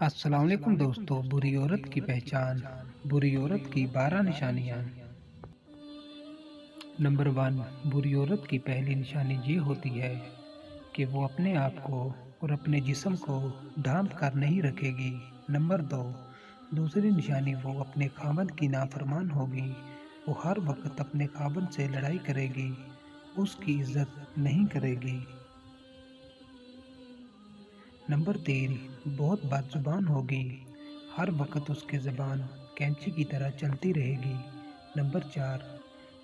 السلام علیکم دوستو، بری عورت کی پہچان، بری عورت کی 12 نشانیاں۔ نمبر 1، بری عورت کی پہلی نشانی یہ ہوتی ہے کہ وہ اپنے آپ کو اور اپنے جسم کو ڈھانپ کر نہیں رکھے گی۔ نمبر 2، دوسری نشانی وہ اپنے خاوند کی نافرمان ہوگی۔ وہ ہر وقت اپنے خاوند سے لڑائی کرے گی، اس کی عزت نہیں کرے گی۔ نمبر 3، بہت بد زبان ہوگی، ہر وقت اس کی زبان کینچی کی طرح چلتی رہے گی۔ نمبر 4،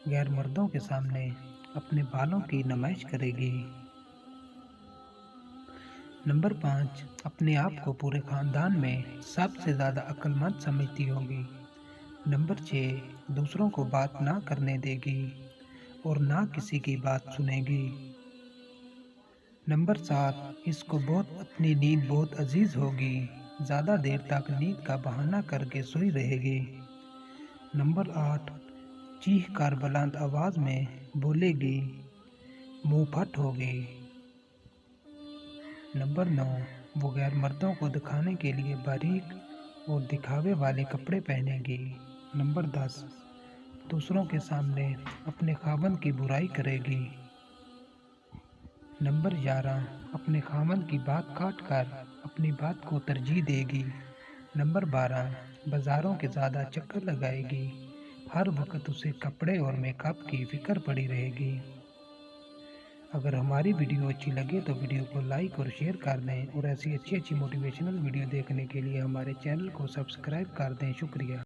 غیر مردوں کے سامنے اپنے بالوں کی نمائش کرے گی۔ نمبر 5، اپنے آپ کو پورے خاندان میں سب سے زیادہ عقل مند سمجھتی ہوگی۔ نمبر 6، دوسروں کو بات نہ کرنے دے گی اور نہ کسی کی بات سنے گی۔ نمبر 7، اس کو اپنی نیند بہت عزیز ہوگی، زیادہ دیر تک نیند کا بہانہ کر کے سوئی رہے گی۔ نمبر 8، چیخ کر بلند آواز میں بولے گی، منہ پھٹ ہوگی۔ نمبر 9، وہ غیر مردوں کو دکھانے کے لیے باریک اور دکھاوے والے کپڑے پہنے گی۔ نمبر 10، دوسروں کے سامنے اپنے خاوند کی برائی کرے گی۔ نمبر 11، اپنے خاوند کی بات کاٹ کر اپنی بات کو ترجیح دے گی۔ نمبر 12، بازاروں کے زیادہ چکر لگائے گی، ہر وقت اسے کپڑے اور میک اپ کی فکر پڑی رہے گی۔ اگر ہماری ویڈیو اچھی لگے تو ویڈیو کو لائک اور شیئر کر دیں، اور ایسی اچھی موٹیویشنل ویڈیو دیکھنے کے لیے ہمارے چینل کو سبسکرائب کر دیں۔ شکریہ۔